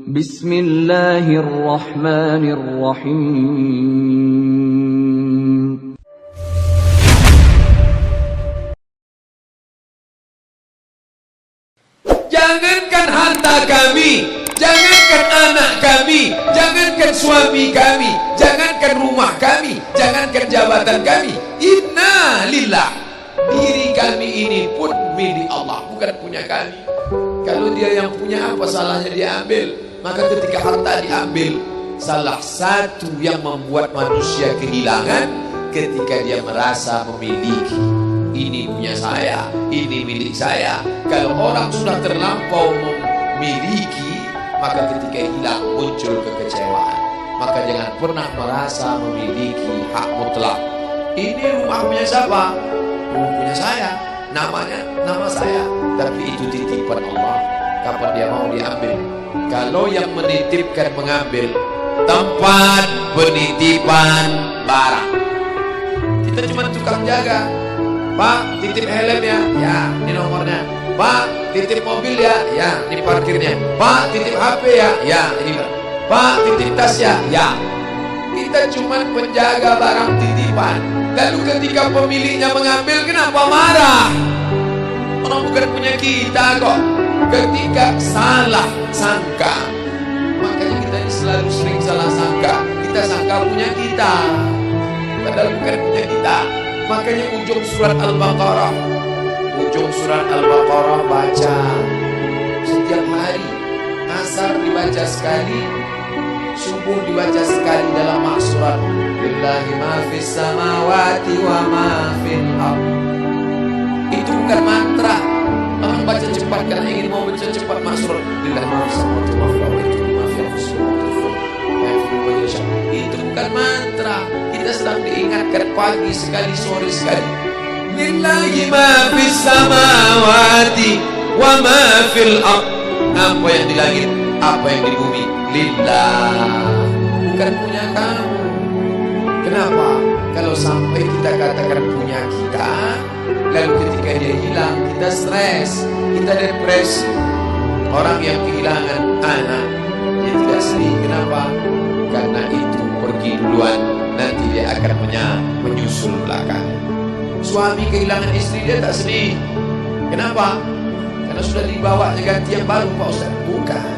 Bismillahirrahmanirrahim. Jangankan harta kami, jangankan anak kami, jangankan suami kami, jangankan rumah kami, jangankan jabatan kami. Inna lillah, diri kami ini pun milik Allah, bukan punya kami. Kalau dia yang punya, apa salahnya dia ambil? Maka ketika harta diambil, salah satu yang membuat manusia kehilangan ketika dia merasa memiliki. Ini punya saya, ini milik saya. Kalau orang sudah terlampau memiliki, maka ketika hilang muncul kekecewaan. Maka jangan pernah merasa memiliki hak mutlak. Ini rumah punya siapa? Rumah punya saya, namanya nama saya. Tapi itu titipan Allah, kapan dia mau diambil. Kalau yang menitipkan mengambil, tempat penitipan barang, kita cuma tukang jaga. Pak, titip helm ya, ya, ini nomornya. Pak, titip mobil ya, ya, ini parkirnya. Pak, titip HP ya, ya, ini. Pak, titip tas ya, ya. Kita cuma penjaga barang titipan. Lalu ketika pemiliknya mengambil, kenapa marah? Orang bukan punya kita kok. Ketika salah sangka, makanya kita ini selalu sering salah sangka. Kita sangka punya kita, padahal bukan punya kita. Makanya ujung surat Al-Baqarah, baca setiap hari. Asar dibaca sekali, subuh dibaca sekali dalam maksurat. Lillahi ma fis samawati wa ma fil ardh. Itu bukan mantra. Orang baca cepat karena ingin mau baca cepat maksurat. Lillahi ma fis samawati wa ma fil ardh. Itu bukan mantra. Kita sedang diingatkan pagi sekali, sore sekali. Lillahi ma fis samawati wa ma fil ardh. Apa yang di langit, apa yang di bumi, lillah, bukan punya kamu. Kenapa? Kalau sampai kita katakan punya kita, lalu ketika dia hilang, kita stres, kita depresi. Orang yang kehilangan anak, dia tidak sedih. Kenapa? Karena itu pergi duluan, nanti dia akan menyusul belakang. Suami kehilangan istri, dia tak sedih. Kenapa? Karena sudah dibawa ganti yang baru, Pak Ustaz. Bukan.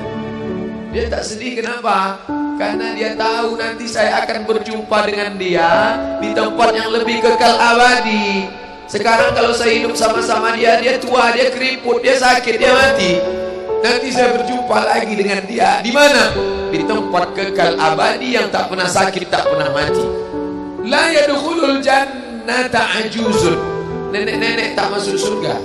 Dia tak sedih, kenapa? Karena dia tahu nanti saya akan berjumpa dengan dia di tempat yang lebih kekal abadi. Sekarang kalau saya hidup sama-sama dia, dia tua, dia keriput, dia sakit, dia mati. Nanti saya berjumpa lagi dengan dia. Di mana? Di tempat kekal abadi yang tak pernah sakit, tak pernah mati. La yadkhulul jannata ajuzun. Nenek-nenek tak masuk surga.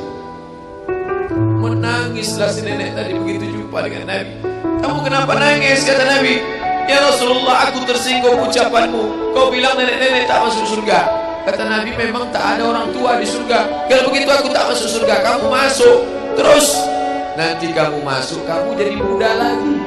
Menangislah si nenek tadi begitu jumpa dengan Nabi. Kamu kenapa nangis? Kata Nabi. Ya Rasulullah, aku tersinggung ucapanmu. Kau bilang nenek-nenek tak masuk surga. Kata Nabi, memang tak ada orang tua di surga. Kalau begitu aku tak masuk surga. Kamu masuk. Terus nanti kamu masuk, kamu jadi muda lagi.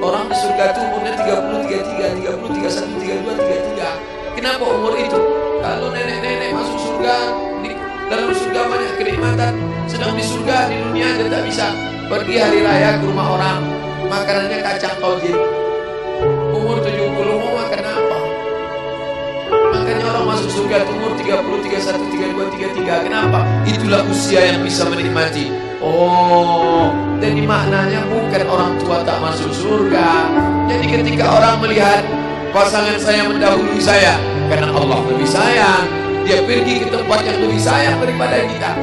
Orang di surga itu umurnya 30, 33, 30, 31, 32, 33. Kenapa umur itu? Kalau nenek-nenek masuk surga, di dalam surga banyak kenikmatan. Sedang di surga, di dunia dia tak bisa. Pergi hari raya ke rumah orang, makanannya kacang tojin. Umur 70 mau makan apa? Makanya orang masuk surga umur 30, 31, 32, 33. Kenapa? Itulah usia yang bisa menikmati. Oh, jadi maknanya bukan orang tua tak masuk surga. Jadi ketika orang melihat pasangan saya mendahului saya, karena Allah lebih sayang, dia pergi ke tempat yang lebih sayang daripada kita.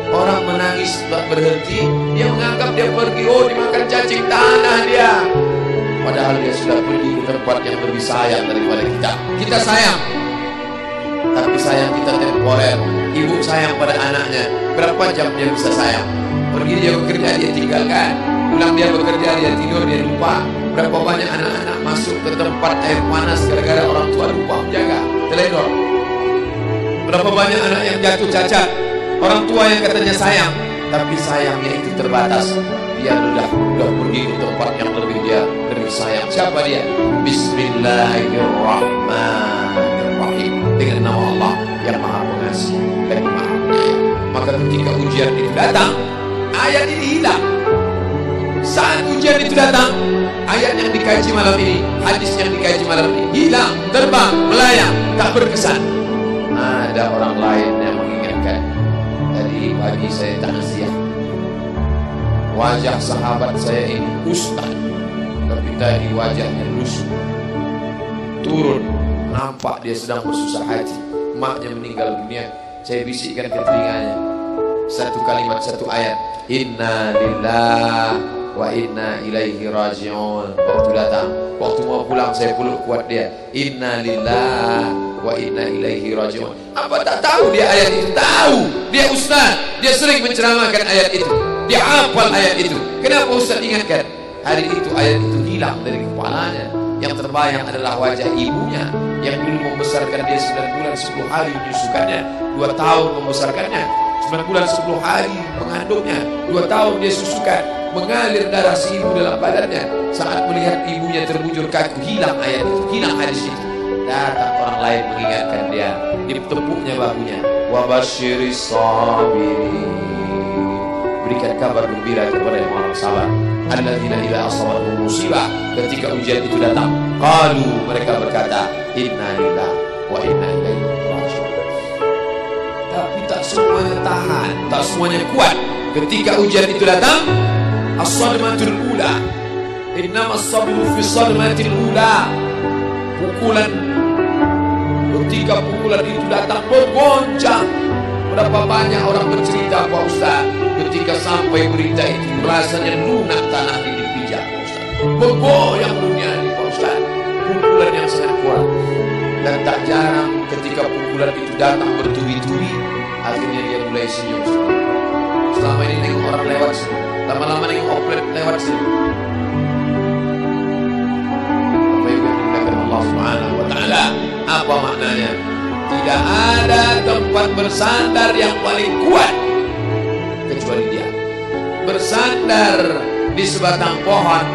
Orang menangis tak berhenti, dia menganggap dia pergi, oh dimakan cacing tanah dia. Padahal dia sudah pergi ke tempat yang lebih sayang daripada kita. Kita sayang, tapi sayang kita temporer. Ibu sayang pada anaknya, berapa jam dia bisa sayang? Pergi dia bekerja, dia tinggalkan. Pulang dia bekerja, dia tidur, dia lupa. Berapa banyak anak-anak masuk ke tempat air panas gara-gara orang tua lupa menjaga, teledor. Berapa banyak anak yang jatuh cacat, orang tua yang katanya sayang, tapi sayangnya itu terbatas. Dia sudah pergi ke tempat yang lebih sayang. Siapa dia? Bismillahirrahmanirrahim. Dengan nama Allah yang Maha Pengasih dan Maha Penyayang. Maka ketika ujian itu datang, ayat ini hilang. Saat ujian itu datang, ayat yang dikaji malam ini, hadis yang dikaji malam ini hilang, terbang, melayang, tak berkesan. Ada orang lain yang mengingatkan. Tadi pagi saya takziah, wajah sahabat saya ini ustaz, tapi tadi wajahnya lusuh. Turun, nampak dia sedang bersusah hati. Maknya meninggal dunia. Saya bisikkan ke telinganya satu kalimat, satu ayat, inna lillahi wa inna ilaihi raji'un. Waktu datang, waktu mau pulang saya peluk kuat dia, inna lillahi wa inna ilaihi raji'un. Apa tak tahu dia ayat itu? Tahu. Dia ustaz, dia sering menceramahkan ayat itu, dia hafal ayat itu. Kenapa ustaz ingatkan? Hari itu ayat itu hilang dari kepalanya. Yang terbayang adalah wajah ibunya yang dulu membesarkan dia 9 bulan 10 hari menyusukannya, 2 tahun membesarkannya, 9 bulan 10 hari mengandungnya, 2 tahun dia susukan, mengalir darah si ibu dalam badannya. Saat melihat ibunya terbujur kaku, hilang ayat itu, hilang hadis itu. Datang orang lain mengingatkan dia, ditepuknya bahunya, wa basyiris sabirin, berikan kabar gembira kepada yang orang sabar. Alladzina idza asabatuhum musibah, ketika ujian itu datang, qalu, mereka berkata, inna lillahi wa inna ilaihi raji'un. Tapi tak semuanya tahan, tak semuanya kuat. Ketika ujian itu datang, as-sadmatul ula, innamas sabru fi sadmatil ula. Pukulan, ketika pukulan itu datang bergoncang. Berapa banyak orang bercerita, Pak Ustaz, ketika sampai berita itu rasanya lunak tanah ini dipijak, Pak Ustaz. Bergoyang dunia ini, Pak Ustaz. Pukulan yang sangat kuat. Dan tak jarang ketika pukulan itu datang bertubi-tubi, akhirnya dia mulai senyum. Selama ini nengok orang lewat sini, lama-lama nengok oplet lewat sini. Apa yang dimuliakan Allah Subhanahu wa Ta'ala? Apa maknanya? Tidak ada tempat bersandar yang paling kuat kecuali dia. Bersandar di sebatang pohon,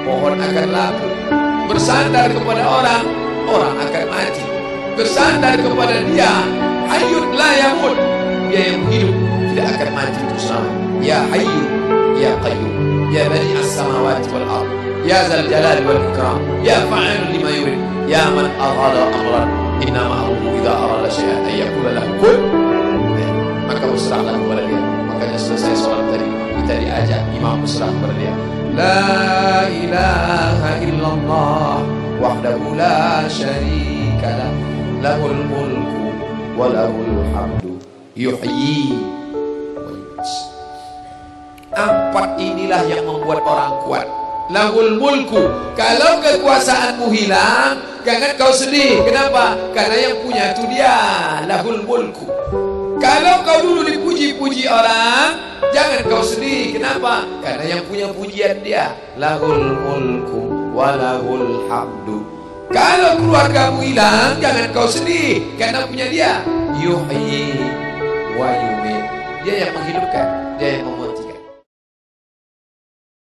pohon akan laku. Bersandar kepada orang, orang akan mati. Bersandar kepada dia, hayyun la yamut, dia yang hidup tidak akan mati itu selama. Ya hayyu ya qayyum, ya bani as-samawati wal ard, ya zal jalali wal ikram, ya fa'ilun lima yurid, ya man arada amran, inna ma'ruhu idza arada syai'an ay yaqula lahu kun. Maka berserahlah kepada dia. Makanya selesai salat tadi kita diajak imam berserah kepada dia. La ilaha illallah wahdahu la syarika lah, lahul mulku wa lahul hamdu yuhyi wa yumiit. Empat inilah yang membuat orang kuat. Lahul mulku, kalau kekuasaanmu hilang, jangan kau sedih. Kenapa? Karena yang punya itu dia. Lahul mulku. Kalau kau dulu dipuji-puji orang, jangan kau sedih. Kenapa? Karena yang punya pujian dia. Lahul mulku walahul hamdu. Kalau keluargamu hilang, jangan kau sedih, karena punya dia. Yuhyi wa yumiit. Dia yang menghidupkan, dia yang memati.